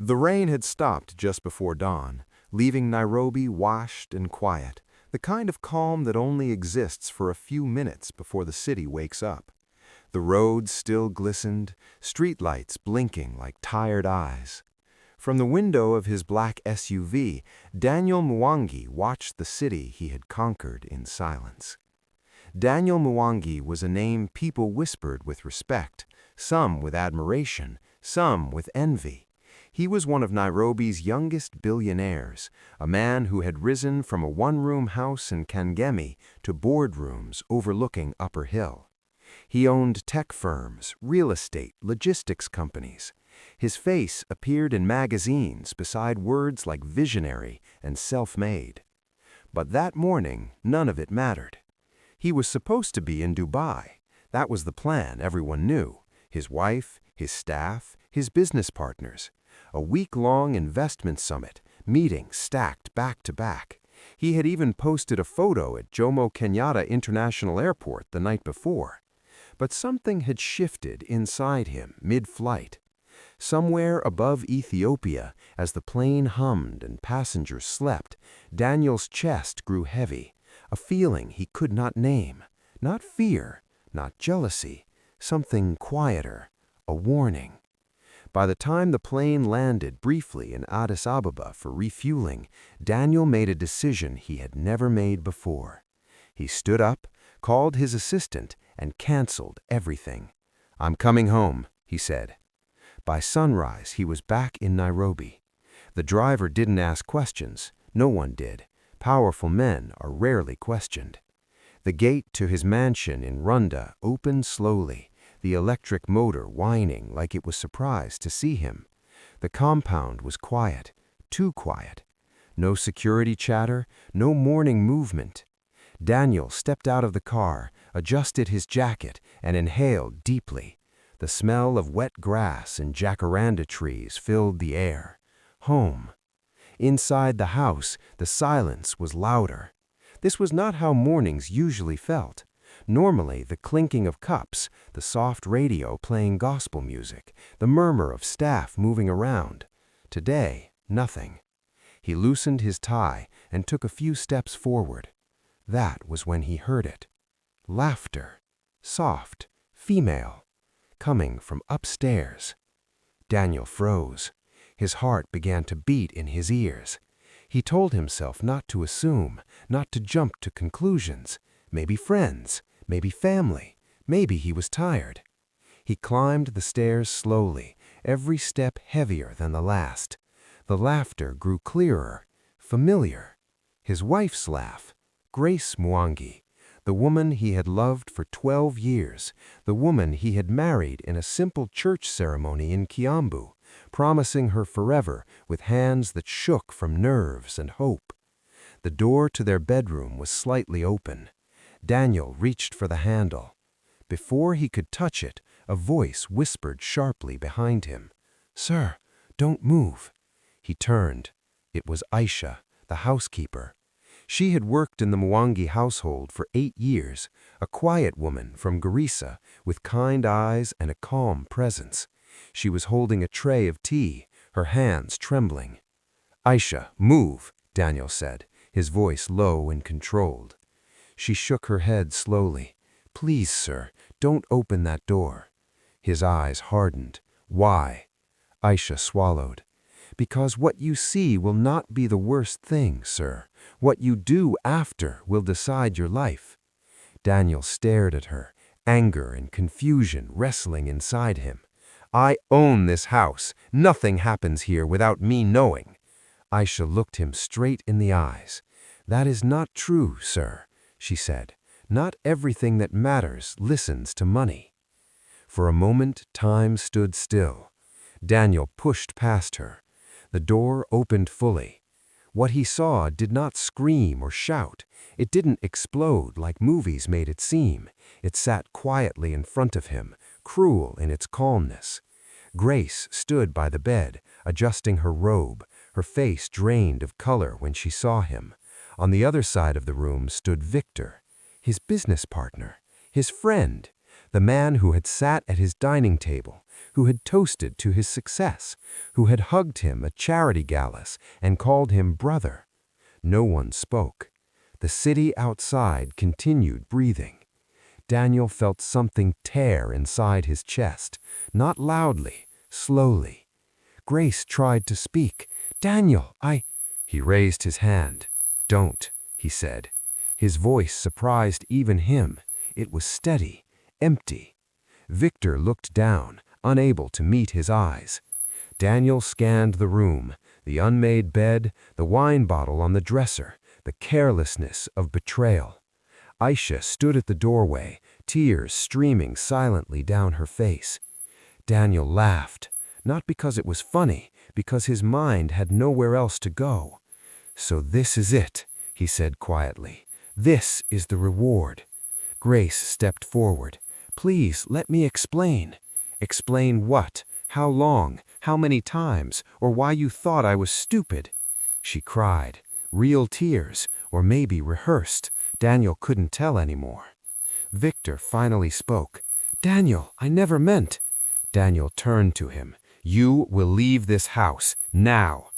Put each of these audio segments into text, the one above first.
The rain had stopped just before dawn, leaving Nairobi washed and quiet, the kind of calm that only exists for a few minutes before the city wakes up. The roads still glistened, streetlights blinking like tired eyes. From the window of his black SUV, Daniel Mwangi watched the city he had conquered in silence. Daniel Mwangi was a name people whispered with respect, some with admiration, some with envy. He was one of Nairobi's youngest billionaires, a man who had risen from a one-room house in Kangemi to boardrooms overlooking Upper Hill. He owned tech firms, real estate, logistics companies. His face appeared in magazines beside words like visionary and self-made. But that morning, none of it mattered. He was supposed to be in Dubai. That was the plan, everyone knew. His wife, his staff, his business partners. A week-long investment summit, meetings stacked back to back. He had even posted a photo at Jomo Kenyatta International Airport the night before. But something had shifted inside him mid-flight. Somewhere above Ethiopia, as the plane hummed and passengers slept, Daniel's chest grew heavy, a feeling he could not name. Not fear, not jealousy, something quieter, a warning. By the time the plane landed briefly in Addis Ababa for refueling, Daniel made a decision he had never made before. He stood up, called his assistant, and canceled everything. "I'm coming home," he said. By sunrise, he was back in Nairobi. The driver didn't ask questions. No one did. Powerful men are rarely questioned. The gate to his mansion in Runda opened slowly, the electric motor whining like it was surprised to see him. The compound was quiet, too quiet. No security chatter, no morning movement. Daniel stepped out of the car, adjusted his jacket, and inhaled deeply. The smell of wet grass and jacaranda trees filled the air. Home. Inside the house, the silence was louder. This was not how mornings usually felt. Normally, the clinking of cups, the soft radio playing gospel music, the murmur of staff moving around. Today, nothing. He loosened his tie and took a few steps forward. That was when he heard it. Laughter. Soft. Female. Coming from upstairs. Daniel froze. His heart began to beat in his ears. He told himself not to assume, not to jump to conclusions. Maybe friends, maybe family, maybe he was tired. He climbed the stairs slowly, every step heavier than the last. The laughter grew clearer, familiar. His wife's laugh, Grace Mwangi, the woman he had loved for 12 years, the woman he had married in a simple church ceremony in Kiambu, promising her forever with hands that shook from nerves and hope. The door to their bedroom was slightly open. Daniel reached for the handle. Before he could touch it, a voice whispered sharply behind him, "Sir, don't move." He turned. It was Aisha, the housekeeper. She had worked in the Mwangi household for 8 years, a quiet woman from Garissa with kind eyes and a calm presence. She was holding a tray of tea, her hands trembling. "Aisha, move," Daniel said, his voice low and controlled. She shook her head slowly. "Please, sir, don't open that door." His eyes hardened. "Why?" Aisha swallowed. "Because what you see will not be the worst thing, sir. What you do after will decide your life." Daniel stared at her, anger and confusion wrestling inside him. "I own this house. Nothing happens here without me knowing." Aisha looked him straight in the eyes. "That is not true, sir," she said. "Not everything that matters listens to money." For a moment, time stood still. Daniel pushed past her. The door opened fully. What he saw did not scream or shout. It didn't explode like movies made it seem. It sat quietly in front of him, cruel in its calmness. Grace stood by the bed, adjusting her robe, her face drained of color when she saw him. On the other side of the room stood Victor, his business partner, his friend, The man who had sat at his dining table, who had toasted to his success, who had hugged him at charity galas and called him brother. No one spoke. The city outside continued breathing. Daniel felt something tear inside his chest, not loudly, slowly. Grace tried to speak. "Daniel, I—" He raised his hand. "Don't," he said. His voice surprised even him. It was steady, empty. Victor looked down, unable to meet his eyes. Daniel scanned the room, the unmade bed, the wine bottle on the dresser, the carelessness of betrayal. Aisha stood at the doorway, tears streaming silently down her face. Daniel laughed, not because it was funny, because his mind had nowhere else to go. "So this is it," he said quietly. "This is the reward." Grace stepped forward. "Please, let me explain." "Explain what? How long? How many times? Or why you thought I was stupid?" She cried. Real tears, or maybe rehearsed. Daniel couldn't tell anymore. Victor finally spoke. "Daniel, I never meant—" Daniel turned to him. "You will leave this house, now."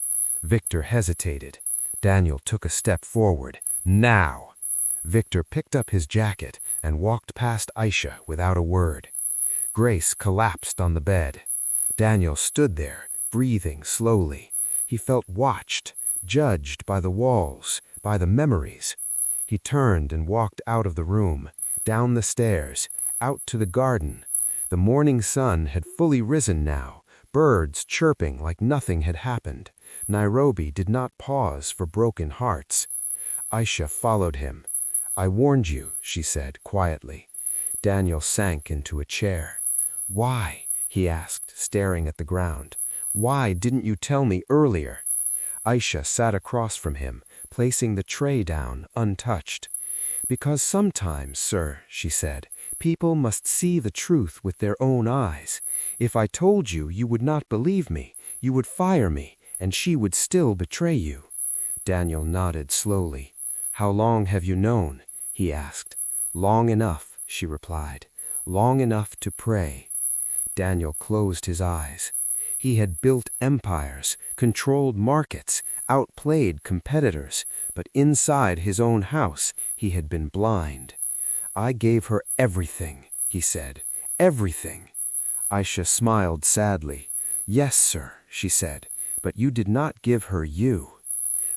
Victor hesitated. Daniel took a step forward. "Now." Victor picked up his jacket and walked past Aisha without a word. Grace collapsed on the bed. Daniel stood there, breathing slowly. He felt watched, judged by the walls, by the memories. He turned and walked out of the room, down the stairs, out to the garden. The morning sun had fully risen now, birds chirping like nothing had happened. Nairobi did not pause for broken hearts. Aisha followed him. "I warned you," she said quietly. Daniel sank into a chair. "Why?" he asked, staring at the ground. "Why didn't you tell me earlier?" Aisha sat across from him, placing the tray down untouched. "Because sometimes, sir," she said, "people must see the truth with their own eyes. If I told you, you would not believe me. You would fire me, and she would still betray you." Daniel nodded slowly. "How long have you known?" he asked. "Long enough," she replied. "Long enough to pray." Daniel closed his eyes. He had built empires, controlled markets, outplayed competitors, but inside his own house he had been blind. "I gave her everything," he said. "Everything." Aisha smiled sadly. "Yes, sir," she said, "but you did not give her you."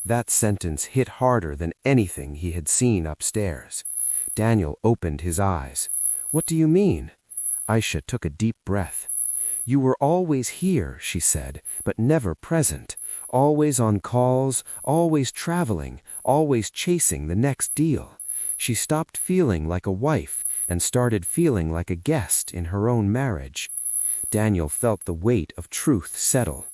That sentence hit harder than anything he had seen upstairs. Daniel opened his eyes. "What do you mean?" Aisha took a deep breath. "You were always here," she said, "but never present. Always on calls, always traveling, always chasing the next deal. She stopped feeling like a wife and started feeling like a guest in her own marriage." Daniel felt the weight of truth settle.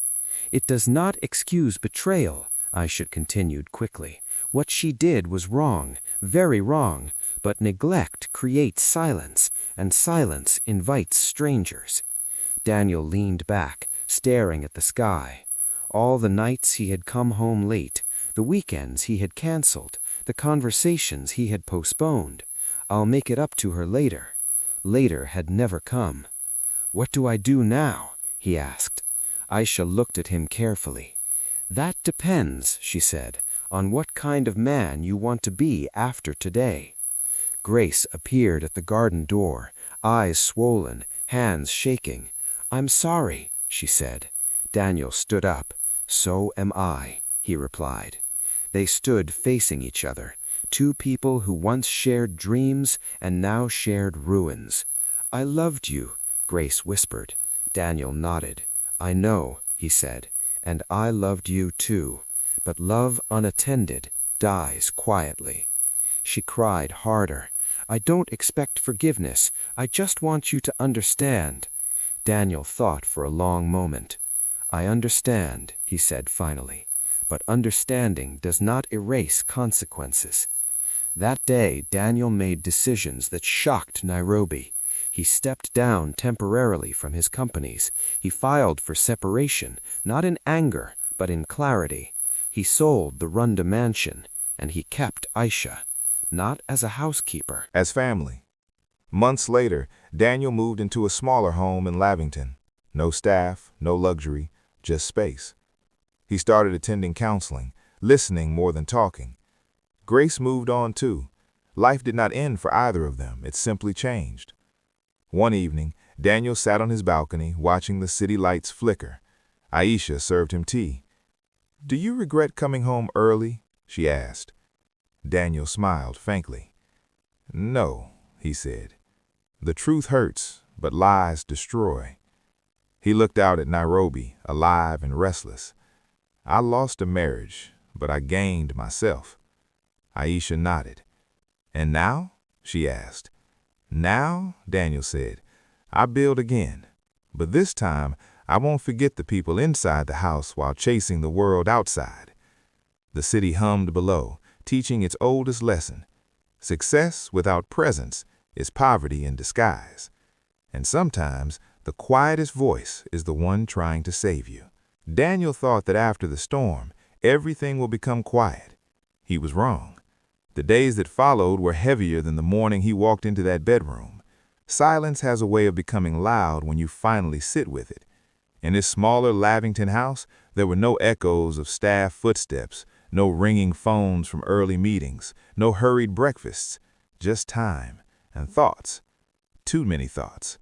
"It does not excuse betrayal," Aisha continued quickly. "What she did was wrong, very wrong, but neglect creates silence, and silence invites strangers." Daniel leaned back, staring at the sky. All the nights he had come home late, the weekends he had canceled, the conversations he had postponed. "I'll make it up to her later." Later had never come. "What do I do now?" he asked. Aisha looked at him carefully. "That depends," she said, "on what kind of man you want to be after today." Grace appeared at the garden door, eyes swollen, hands shaking. "I'm sorry," she said. Daniel stood up. "So am I," he replied. They stood facing each other, two people who once shared dreams and now shared ruins. "I loved you," Grace whispered. Daniel nodded. "I know," he said, "and I loved you too. But love unattended dies quietly." She cried harder. "I don't expect forgiveness. I just want you to understand." Daniel thought for a long moment. "I understand," he said finally, "but understanding does not erase consequences." That day, Daniel made decisions that shocked Nairobi. He stepped down temporarily from his companies. He filed for separation, not in anger, but in clarity. He sold the Runda mansion, and he kept Aisha, not as a housekeeper, As family. Months later, Daniel moved into a smaller home in Lavington. No staff, no luxury, just space. He started attending counseling, listening more than talking. Grace moved on too. Life did not end for either of them, it simply changed. One evening, Daniel sat on his balcony watching the city lights flicker. Aisha served him tea. "Do you regret coming home early?" she asked. Daniel smiled faintly. "No," he said. "The truth hurts, but lies destroy." He looked out at Nairobi, alive and restless. "I lost a marriage, but I gained myself." Aisha nodded. "And now?" she asked. "Now," Daniel said, "I build again. But this time, I won't forget the people inside the house while chasing the world outside." The city hummed below, teaching its oldest lesson. Success without presence is poverty in disguise. And sometimes, the quietest voice is the one trying to save you. Daniel thought that after the storm, everything will become quiet. He was wrong. The days that followed were heavier than the morning he walked into that bedroom. Silence has a way of becoming loud when you finally sit with it. In his smaller Lavington house, there were no echoes of staff footsteps, no ringing phones from early meetings, no hurried breakfasts, just time and thoughts. Too many thoughts.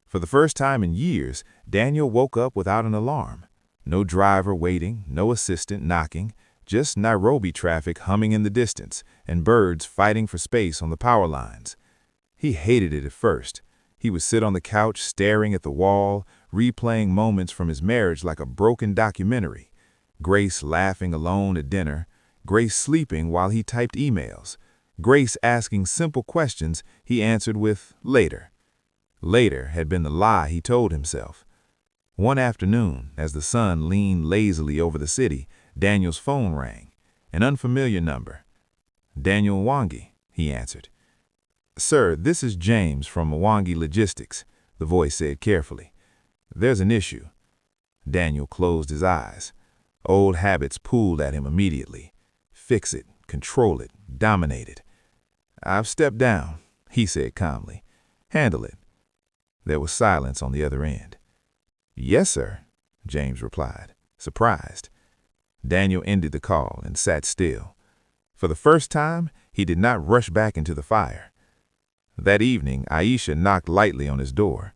For the first time in years, Daniel woke up without an alarm. No driver waiting, no assistant knocking, just Nairobi traffic humming in the distance and birds fighting for space on the power lines. He hated it at first. He would sit on the couch staring at the wall, replaying moments from his marriage like a broken documentary. Grace laughing alone at dinner, Grace sleeping while he typed emails, Grace asking simple questions he answered with later. Later had been the lie he told himself. One afternoon, as the sun leaned lazily over the city, Daniel's phone rang. An unfamiliar number. "Daniel Wangi," he answered. "Sir, this is James from Wangi Logistics," the voice said carefully. "There's an issue." Daniel closed his eyes. Old habits pulled at him immediately. Fix it, control it, dominate it. "I've stepped down," he said calmly. "Handle it." There was silence on the other end. "Yes, sir," James replied, surprised. Daniel ended the call and sat still. For the first time, he did not rush back into the fire. That evening, Aisha knocked lightly on his door.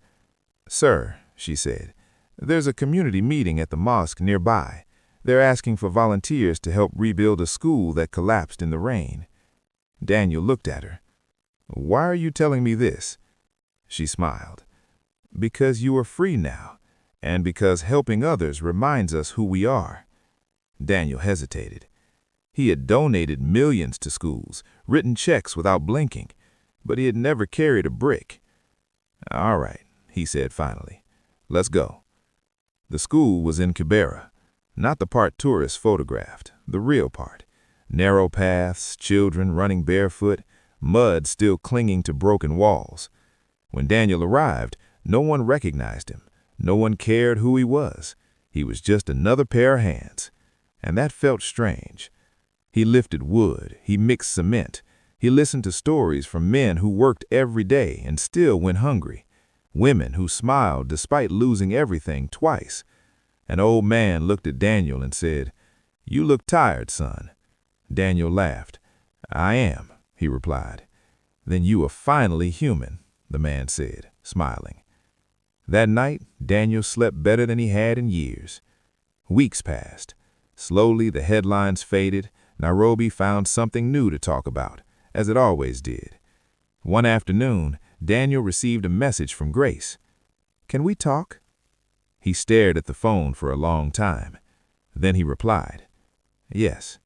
"Sir," she said, "there's a community meeting at the mosque nearby. They're asking for volunteers to help rebuild a school that collapsed in the rain." Daniel looked at her. "Why are you telling me this?" She smiled. "Because you are free now, and because helping others reminds us who we are." Daniel hesitated. He had donated millions to schools, written checks without blinking, but he had never carried a brick. "All right," he said finally. "Let's go." The school was in Kibera, not the part tourists photographed, the real part. Narrow paths, children running barefoot, mud still clinging to broken walls. When Daniel arrived, no one recognized him. No one cared who he was. He was just another pair of hands. And that felt strange. He lifted wood, he mixed cement, he listened to stories from men who worked every day and still went hungry, women who smiled despite losing everything twice. An old man looked at Daniel and said, "You look tired, son." Daniel laughed. "I am," he replied. "Then you are finally human," the man said, smiling. That night, Daniel slept better than he had in years. Weeks passed. Slowly, the headlines faded. Nairobi found something new to talk about, as it always did. One afternoon, Daniel received a message from Grace. "Can we talk?" He stared at the phone for a long time. Then he replied, "Yes."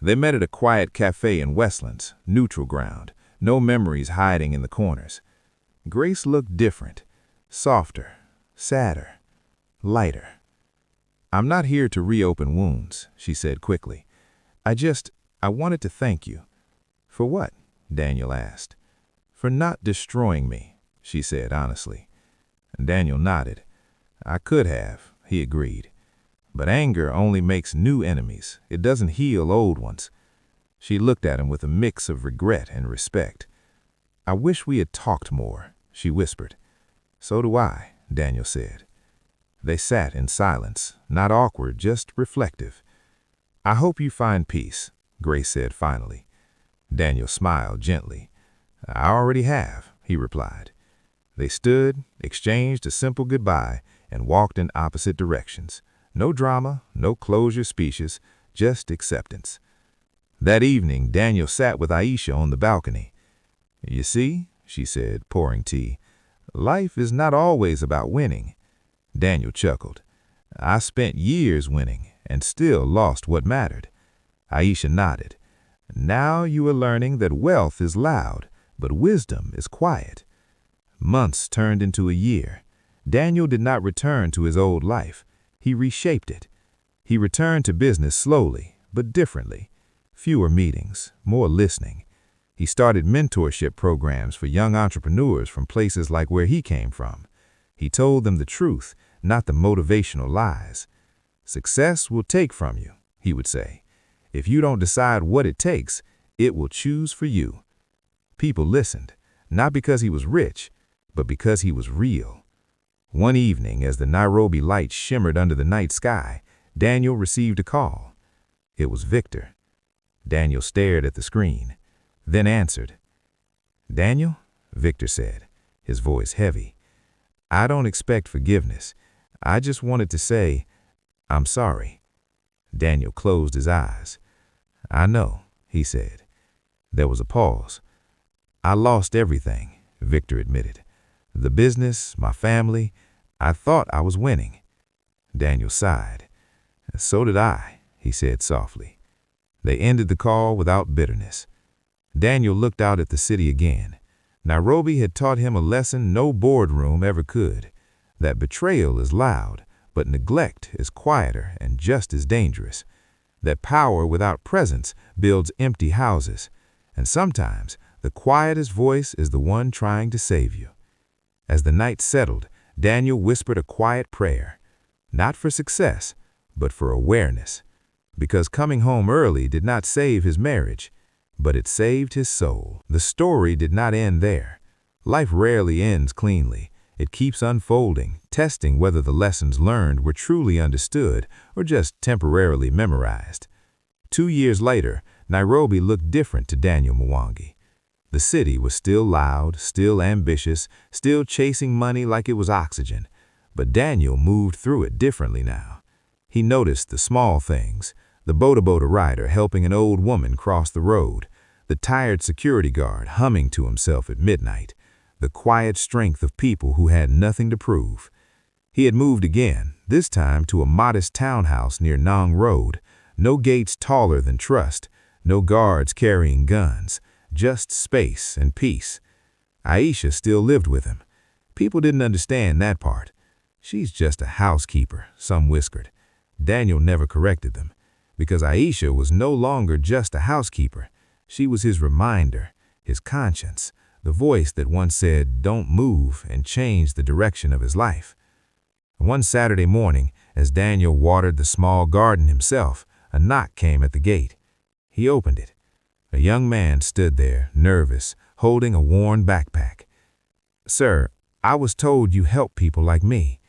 They met at a quiet cafe in Westlands, neutral ground, no memories hiding in the corners. Grace looked different, softer, sadder, lighter. "I'm not here to reopen wounds," she said quickly. I wanted to thank you." "For what?" Daniel asked. "For not destroying me," she said honestly. Daniel nodded. "I could have," he agreed. "But anger only makes new enemies. It doesn't heal old ones." She looked at him with a mix of regret and respect. "I wish we had talked more," she whispered. "So do I," Daniel said. They sat in silence, not awkward, just reflective. "I hope you find peace," Grace said finally. Daniel smiled gently. "I already have," he replied. They stood, exchanged a simple goodbye, and walked in opposite directions. No drama, no closure speeches, just acceptance. That evening, Daniel sat with Aisha on the balcony. "You see," she said, pouring tea, "life is not always about winning." Daniel chuckled. "I spent years winning and still lost what mattered." Aisha nodded. "Now you are learning that wealth is loud, but wisdom is quiet." Months turned into a year. Daniel did not return to his old life. He reshaped it. He returned to business slowly, but differently. Fewer meetings, more listening. He started mentorship programs for young entrepreneurs from places like where he came from. He told them the truth, not the motivational lies. "Success will take from you," he would say. "If you don't decide what it takes, it will choose for you." People listened, not because he was rich, but because he was real. One evening, as the Nairobi lights shimmered under the night sky, Daniel received a call. It was Victor. Daniel stared at the screen, then answered. "Daniel," Victor said, his voice heavy, "I don't expect forgiveness. I just wanted to say, I'm sorry." Daniel closed his eyes. "I know," he said. There was a pause. "I lost everything," Victor admitted. "The business, my family. I thought I was winning." Daniel sighed. "So did I," he said softly. They ended the call without bitterness. Daniel looked out at the city again. Nairobi had taught him a lesson no boardroom ever could. That betrayal is loud, but neglect is quieter and just as dangerous. That power without presence builds empty houses. And sometimes the quietest voice is the one trying to save you. As the night settled, Daniel whispered a quiet prayer. Not for success, but for awareness. Because coming home early did not save his marriage, but it saved his soul. The story did not end there. Life rarely ends cleanly. It keeps unfolding, testing whether the lessons learned were truly understood or just temporarily memorized. 2 years later, Nairobi looked different to Daniel Mwangi. The city was still loud, still ambitious, still chasing money like it was oxygen. But Daniel moved through it differently now. He noticed the small things, the boda rider helping an old woman cross the road, the tired security guard humming to himself at midnight, the quiet strength of people who had nothing to prove. He had moved again, this time to a modest townhouse near Nong Road, no gates taller than trust, no guards carrying guns, just space and peace. Aisha still lived with him. People didn't understand that part. "She's just a housekeeper," some whispered. Daniel never corrected them, because Aisha was no longer just a housekeeper. She was his reminder, his conscience, the voice that once said, "Don't move," and changed the direction of his life. One Saturday morning, as Daniel watered the small garden himself, a knock came at the gate. He opened it. A young man stood there, nervous, holding a worn backpack. "Sir, I was told you help people like me."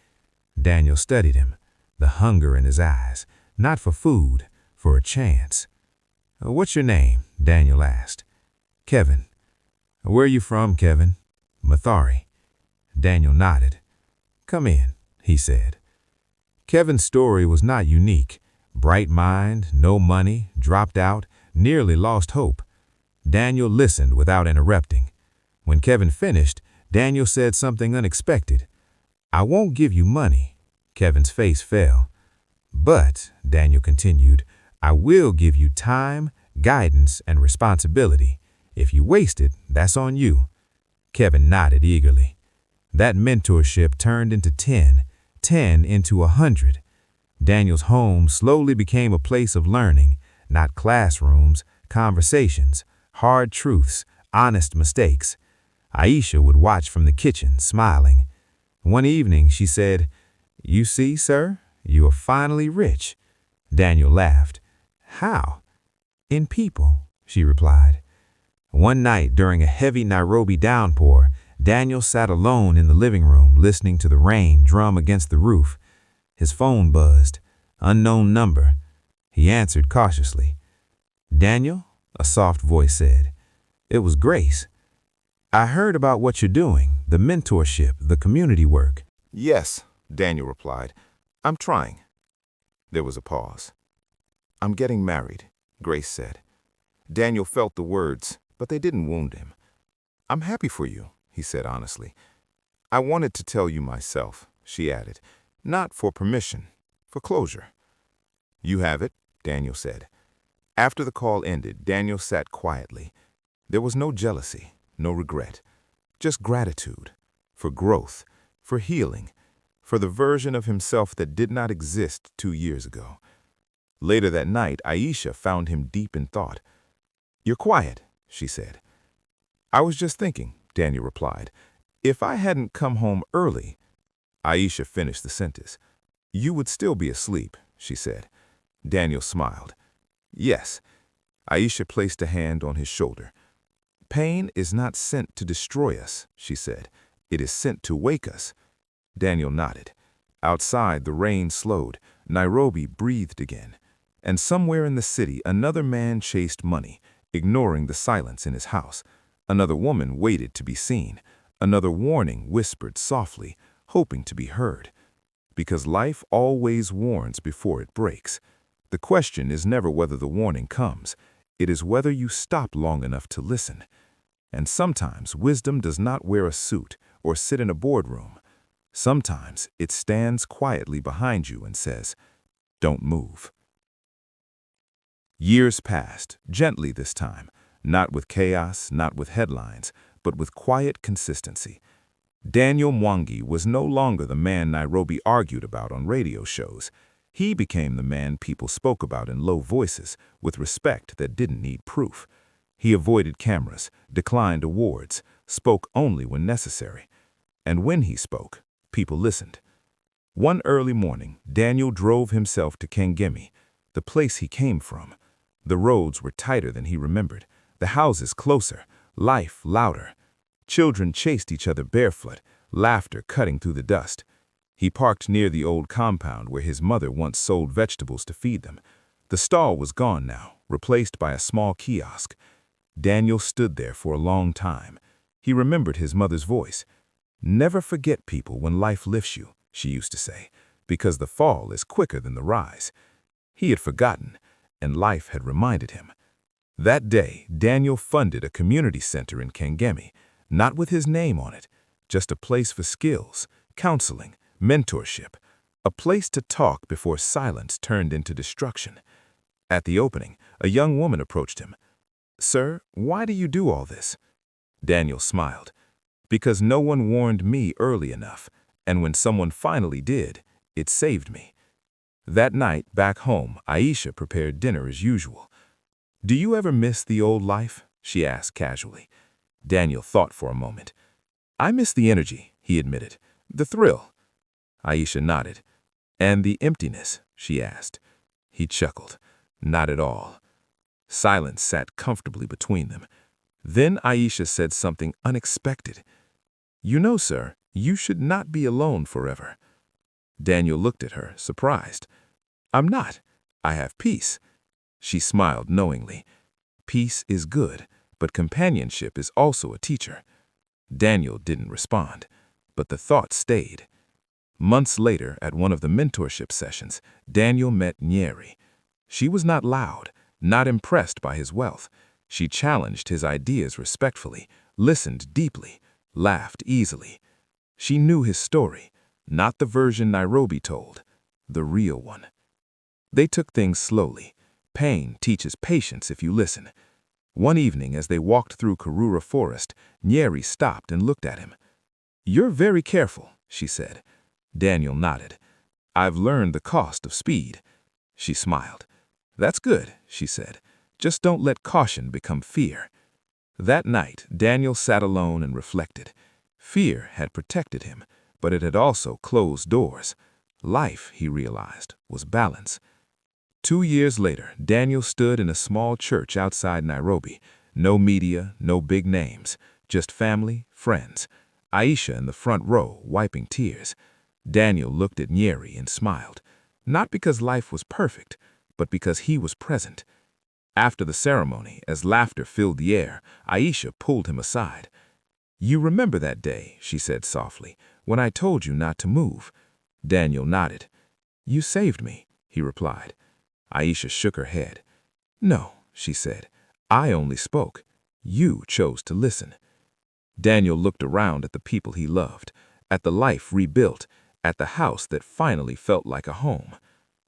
Daniel studied him, the hunger in his eyes, not for food, for a chance. "What's your name?" Daniel asked. "Kevin." "Where are you from, Kevin?" "Mathari." Daniel nodded. "Come in," he said. Kevin's story was not unique. Bright mind, no money, dropped out, nearly lost hope. Daniel listened without interrupting. When Kevin finished, Daniel said something unexpected. "I won't give you money." Kevin's face fell. "But," Daniel continued, "I will give you time, guidance, and responsibility. If you waste it, that's on you." Kevin nodded eagerly. That mentorship turned into 10 into 100. Daniel's home slowly became a place of learning, not classrooms, conversations, hard truths, honest mistakes. Aisha would watch from the kitchen, smiling. One evening, she said, "You see, sir, you are finally rich." Daniel laughed. "How?" "In people," she replied. One night during a heavy Nairobi downpour, Daniel sat alone in the living room listening to the rain drum against the roof. His phone buzzed. Unknown number. He answered cautiously. "Daniel?" a soft voice said. It was Grace. "I heard about what you're doing, the mentorship, the community work." "Yes," Daniel replied. "I'm trying." There was a pause. "I'm getting married," Grace said. Daniel felt the words, but they didn't wound him. "I'm happy for you," he said honestly. "I wanted to tell you myself," she added, "not for permission, for closure." "You have it," Daniel said. After the call ended, Daniel sat quietly. There was no jealousy, no regret, just gratitude for growth, for healing, for the version of himself that did not exist 2 years ago. Later that night, Aisha found him deep in thought. "You're quiet," she said. "I was just thinking," Daniel replied. "If I hadn't come home early—" Aisha finished the sentence. "You would still be asleep," she said. Daniel smiled. "Yes." Aisha placed a hand on his shoulder. "Pain is not sent to destroy us," she said. "It is sent to wake us." Daniel nodded. Outside, the rain slowed. Nairobi breathed again. And somewhere in the city, another man chased money, ignoring the silence in his house. Another woman waited to be seen. Another warning whispered softly, hoping to be heard. Because life always warns before it breaks. The question is never whether the warning comes. It is whether you stop long enough to listen. And sometimes wisdom does not wear a suit or sit in a boardroom. Sometimes it stands quietly behind you and says, "Don't move." Years passed, gently this time, not with chaos, not with headlines, but with quiet consistency. Daniel Mwangi was no longer the man Nairobi argued about on radio shows. He became the man people spoke about in low voices, with respect that didn't need proof. He avoided cameras, declined awards, spoke only when necessary. And when he spoke, people listened. One early morning, Daniel drove himself to Kangemi, the place he came from. The roads were tighter than he remembered, the houses closer, life louder. Children chased each other barefoot, laughter cutting through the dust. He parked near the old compound where his mother once sold vegetables to feed them. The stall was gone now, replaced by a small kiosk. Daniel stood there for a long time. He remembered his mother's voice. "Never forget people when life lifts you," she used to say, "because the fall is quicker than the rise." He had forgotten, and life had reminded him. That day, Daniel funded a community center in Kangemi, not with his name on it, just a place for skills, counseling, mentorship, a place to talk before silence turned into destruction. At the opening, a young woman approached him. "Sir, why do you do all this?" Daniel smiled. "Because no one warned me early enough, and when someone finally did, it saved me." That night, back home, Aisha prepared dinner as usual. "Do you ever miss the old life?" she asked casually. Daniel thought for a moment. "I miss the energy," he admitted. "The thrill." Aisha nodded. "And the emptiness?" she asked. He chuckled. "Not at all." Silence sat comfortably between them. Then Aisha said something unexpected. "You know, sir, you should not be alone forever." Daniel looked at her, surprised. "I'm not. I have peace." She smiled knowingly. "Peace is good, but companionship is also a teacher." Daniel didn't respond, but the thought stayed. Months later, at one of the mentorship sessions, Daniel met Nyeri. She was not loud, not impressed by his wealth. She challenged his ideas respectfully, listened deeply, laughed easily. She knew his story, not the version Nairobi told, the real one. They took things slowly. Pain teaches patience if you listen. One evening, as they walked through Karura Forest, Nyeri stopped and looked at him. "You're very careful," she said. Daniel nodded. "I've learned the cost of speed." She smiled. "That's good," she said. "Just don't let caution become fear." That night, Daniel sat alone and reflected. Fear had protected him, but it had also closed doors. Life, he realized, was balance. 2 years later, Daniel stood in a small church outside Nairobi. No media, no big names, just family, friends. Aisha in the front row, wiping tears. Daniel looked at Nyeri and smiled, not because life was perfect, but because he was present. After the ceremony, as laughter filled the air, Aisha pulled him aside. "You remember that day," she said softly, "when I told you not to move?" Daniel nodded. "You saved me," he replied. Aisha shook her head. "No," she said, "I only spoke. You chose to listen." Daniel looked around at the people he loved, at the life rebuilt, at the house that finally felt like a home.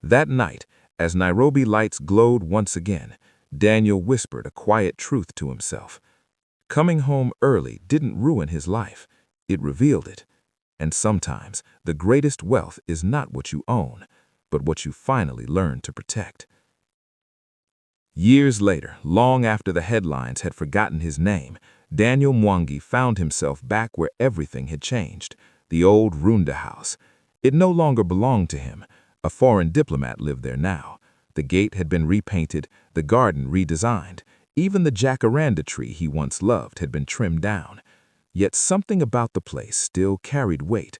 That night, as Nairobi lights glowed once again, Daniel whispered a quiet truth to himself. Coming home early didn't ruin his life, it revealed it. And sometimes the greatest wealth is not what you own, but what you finally learn to protect. Years later, long after the headlines had forgotten his name, Daniel Mwangi found himself back where everything had changed, the old Runda house. It no longer belonged to him. A foreign diplomat lived there now. The gate had been repainted, the garden redesigned. Even the jacaranda tree he once loved had been trimmed down. Yet something about the place still carried weight.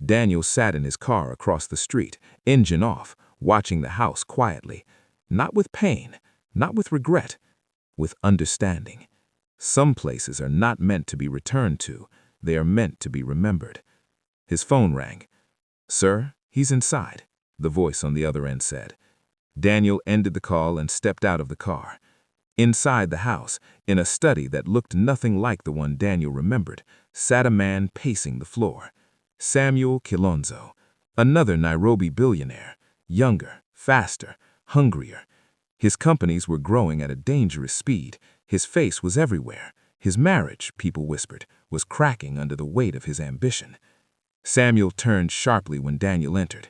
Daniel sat in his car across the street, engine off, watching the house quietly. Not with pain, not with regret, with understanding. Some places are not meant to be returned to, they are meant to be remembered. His phone rang. "Sir, he's inside," the voice on the other end said. Daniel ended the call and stepped out of the car. Inside the house, in a study that looked nothing like the one Daniel remembered, sat a man pacing the floor. Samuel Kilonzo, another Nairobi billionaire, younger, faster, hungrier. His companies were growing at a dangerous speed. His face was everywhere. His marriage, people whispered, was cracking under the weight of his ambition. Samuel turned sharply when Daniel entered.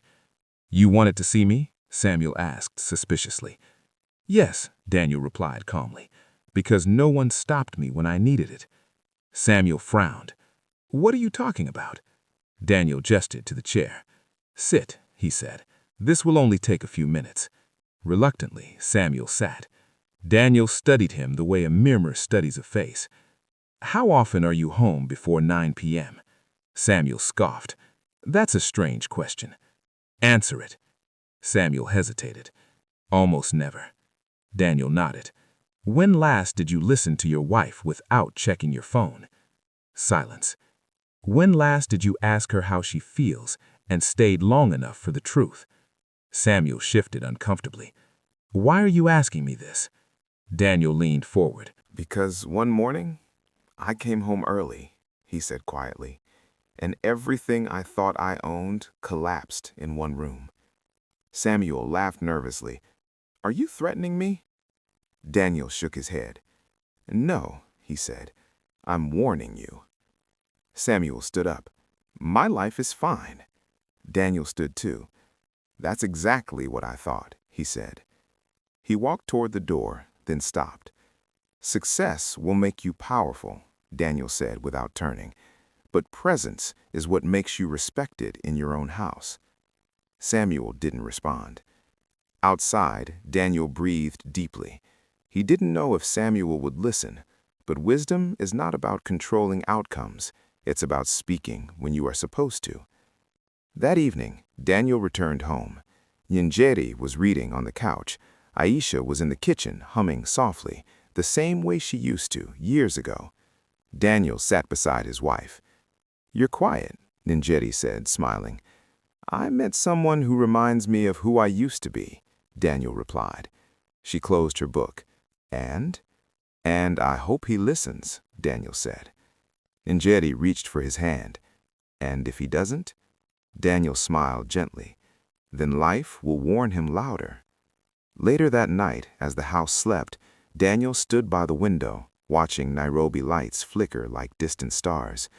"You wanted to see me?" Samuel asked suspiciously. "Yes," Daniel replied calmly, "because no one stopped me when I needed it." Samuel frowned. "What are you talking about?" Daniel gestured to the chair. "Sit," he said. "This will only take a few minutes." Reluctantly, Samuel sat. Daniel studied him the way a mirror studies a face. "How often are you home before 9 p.m.? Samuel scoffed. "That's a strange question." "Answer it." Samuel hesitated. "Almost never." Daniel nodded. "When last did you listen to your wife without checking your phone?" Silence. "When last did you ask her how she feels and stayed long enough for the truth?" Samuel shifted uncomfortably. "Why are you asking me this?" Daniel leaned forward. "Because one morning, I came home early," he said quietly, "and everything I thought I owned collapsed in one room." Samuel laughed nervously. "Are you threatening me?" Daniel shook his head. "No," he said, "I'm warning you." Samuel stood up. "My life is fine." Daniel stood too. "That's exactly what I thought," he said. He walked toward the door, then stopped. "Success will make you powerful," Daniel said without turning, "but presence is what makes you respected in your own house." Samuel didn't respond. Outside, Daniel breathed deeply. He didn't know if Samuel would listen, but wisdom is not about controlling outcomes. It's about speaking when you are supposed to. That evening, Daniel returned home. Njeri was reading on the couch. Aisha was in the kitchen, humming softly, the same way she used to years ago. Daniel sat beside his wife. "You're quiet," Njeri said, smiling. "I met someone who reminds me of who I used to be," Daniel replied. She closed her book. And I hope he listens," Daniel said. Njeri reached for his hand. "And if he doesn't?" Daniel smiled gently. "Then life will warn him louder." Later that night, as the house slept, Daniel stood by the window, watching Nairobi lights flicker like distant stars.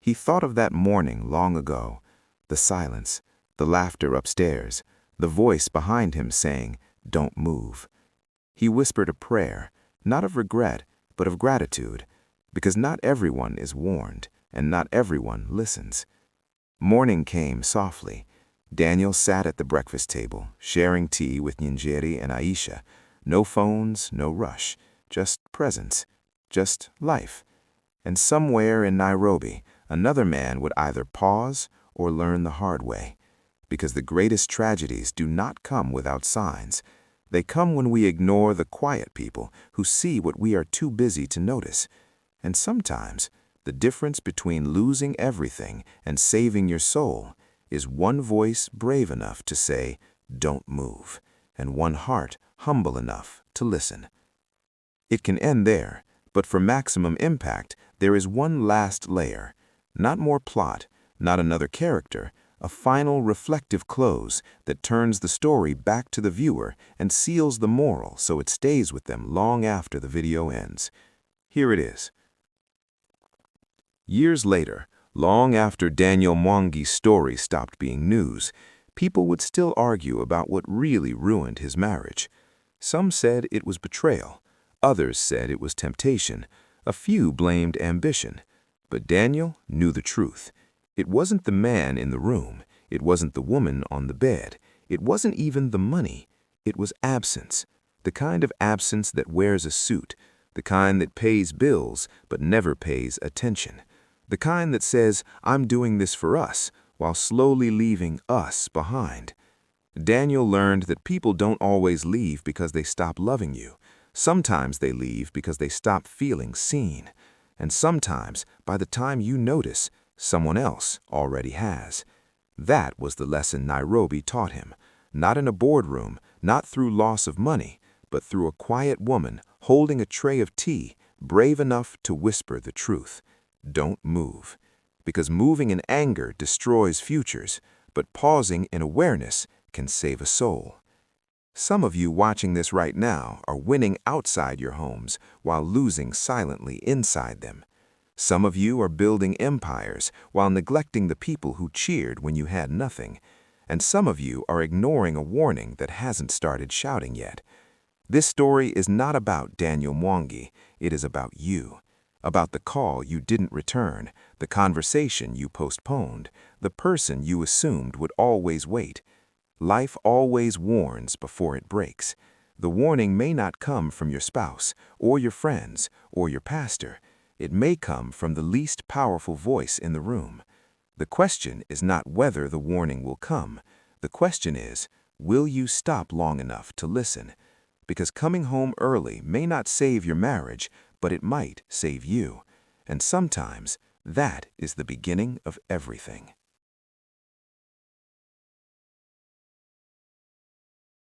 He thought of that morning long ago, the silence, the laughter upstairs, the voice behind him saying, "Don't move." He whispered a prayer, not of regret, but of gratitude, because not everyone is warned, and not everyone listens. Morning came softly. Daniel sat at the breakfast table, sharing tea with Njeri and Aisha. No phones, no rush, just presence, just life. And somewhere in Nairobi, another man would either pause or learn the hard way. Because the greatest tragedies do not come without signs. They come when we ignore the quiet people who see what we are too busy to notice. And sometimes, the difference between losing everything and saving your soul is one voice brave enough to say, "Don't move," and one heart humble enough to listen. It can end there, but for maximum impact, there is one last layer. Not more plot, not another character, a final reflective close that turns the story back to the viewer and seals the moral so it stays with them long after the video ends. Here it is. Years later, long after Daniel Mwangi's story stopped being news, people would still argue about what really ruined his marriage. Some said it was betrayal. Others said it was temptation. A few blamed ambition. But Daniel knew the truth. It wasn't the man in the room. It wasn't the woman on the bed. It wasn't even the money. It was absence. The kind of absence that wears a suit. The kind that pays bills but never pays attention. The kind that says, "I'm doing this for us," while slowly leaving us behind. Daniel learned that people don't always leave because they stop loving you. Sometimes they leave because they stop feeling seen. And sometimes, by the time you notice, someone else already has. That was the lesson Nairobi taught him. Not in a boardroom, not through loss of money, but through a quiet woman holding a tray of tea, brave enough to whisper the truth. Don't move. Because moving in anger destroys futures, but pausing in awareness can save a soul. Some of you watching this right now are winning outside your homes while losing silently inside them. Some of you are building empires while neglecting the people who cheered when you had nothing. And some of you are ignoring a warning that hasn't started shouting yet. This story is not about Daniel Mwangi. It is about you. About the call you didn't return, the conversation you postponed, the person you assumed would always wait. Life always warns before it breaks. The warning may not come from your spouse, or your friends, or your pastor. It may come from the least powerful voice in the room. The question is not whether the warning will come. The question is, will you stop long enough to listen? Because coming home early may not save your marriage, but it might save you. And sometimes, that is the beginning of everything.